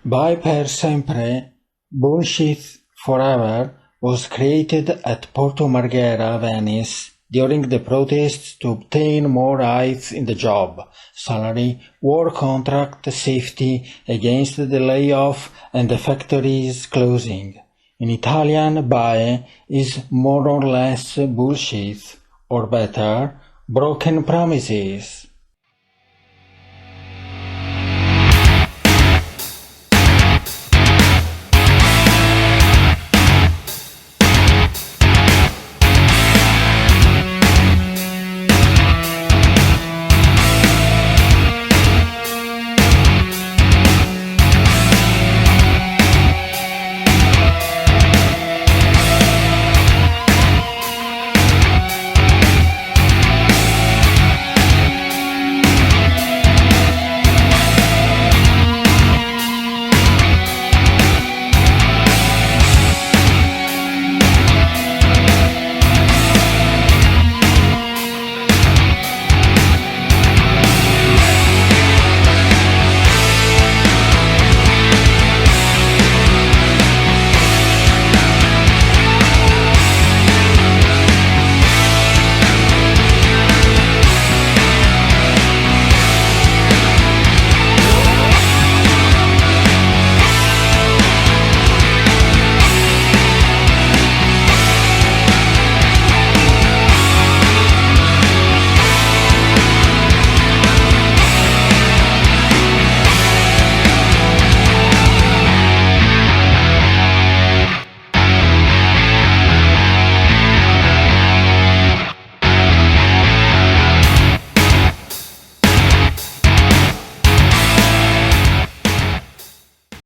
By Per Sempre, Bullshit Forever was created at Porto Marghera, Venice, during the protests to obtain more rights in the job, salary, work contract, safety, against the layoff and the factories closing. In Italian, BAE is more or less bullshit, or better, broken promises.